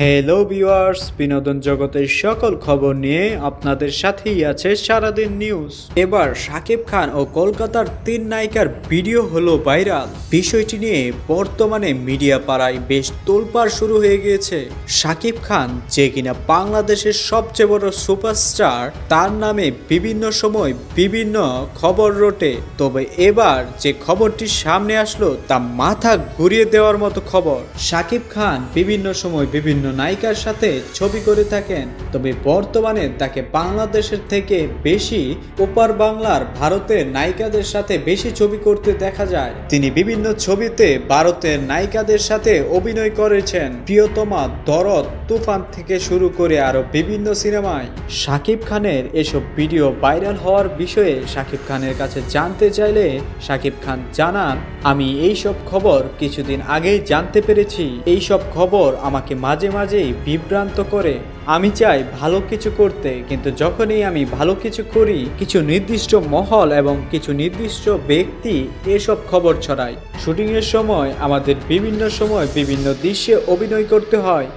Hello viewers, বিনোদন জগতের সকল খবর নিয়ে আপনাদের সাথেই আছে সারাদিন নিউজ। এবার শাকিব খান ও কলকাতার 3 নায়িকার ভিডিও হলো ভাইরাল। বিষয়টি নিয়ে বর্তমানে মিডিয়া পাড়ায় বেশ তোলপাড় শুরু হয়ে গিয়েছে। শাকিব খান, যে কিনা বাংলাদেশের সবচেয়ে বড় সুপারস্টার, তার নামে বিভিন্ন সময় বিভিন্ন খবর রটে। তবে এবার যে খবরটি সামনে আসলো তা মাথা ঘুরিয়ে দেওয়ার মতো খবর। শাকিব খান বিভিন্ন সময় বিভিন্ন নায়িকার সাথে ছবি করে থাকেন, তবে বর্তমানে তাকে বাংলাদেশের থেকে বেশি ওপার বাংলার ভারতের নায়িকাদের সাথে বেশি ছবি করতে দেখা যায়। তিনি বিভিন্ন ছবিতে ভারতের নায়িকাদের সাথে অভিনয় করেছেন। প্রিয়তমা, দরদ, তুফান থেকে শুরু করে আরো বিভিন্ন সিনেমায়। শাকিব খানের এসব ভিডিও ভাইরাল হওয়ার বিষয়ে শাকিব খানের কাছে জানতে চাইলে শাকিব খান জানান, আমি এইসব খবর কিছুদিন আগেই জানতে পেরেছি। এইসব খবর আমাকে মাঝে মাঝেই বিভ্রান্ত করে। আমি চাই ভালো কিছু করতে, কিন্তু যখনই আমি ভালো কিছু করি, কিছু নির্দিষ্ট মহল এবং কিছু নির্দিষ্ট ব্যক্তি এসব খবর ছড়ায়। শুটিংয়ের সময় আমাদের বিভিন্ন সময় বিভিন্ন দৃশ্যে অভিনয় করতে হয়,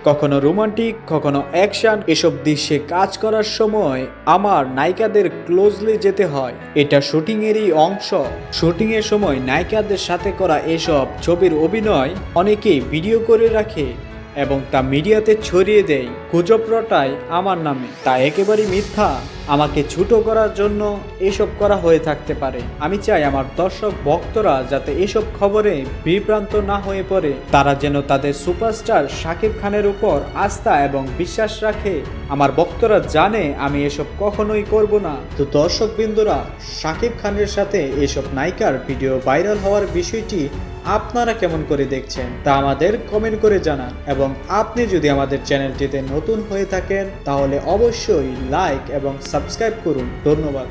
কখনো রোমান্টিক, কখনো অ্যাকশন। এসব দৃশ্যে কাজ করার সময় আমার নায়িকাদের ক্লোজলি যেতে হয়, এটা শুটিংয়েরই অংশ। শুটিংয়ের সময় নায়িকাদের সাথে করা এসব ছবির অভিনয় অনেকেই ভিডিও করে রাখে এবং তা মিডিয়াতে ছড়িয়ে দেয়, গুজব রটায় আমার নামে। তা একেবারেই মিথ্যা। আমাকে ছোট করার জন্য এসব করা হয়ে থাকতে পারে। আমি চাই আমার দর্শক ভক্তরা যাতে এসব খবরে বিভ্রান্ত না হয়ে পড়ে, তারা যেন তাদের সুপারস্টার শাকিব খানের উপর আস্থা এবং বিশ্বাস রাখে। আমার ভক্তরা জানে আমি এসব কখনোই করব না। তো দর্শক বিন্দুরা, শাকিব খানের সাথে এসব নায়িকার ভিডিও ভাইরাল হওয়ার বিষয়টি আপনারা কেমন করে দেখছেন তা আমাদের কমেন্ট করে জানান। এবং আপনি যদি আমাদের চ্যানেলটিতে নতুন হয়ে থাকেন তাহলে অবশ্যই লাইক এবং সাবস্ক্রাইব করুন। ধন্যবাদ।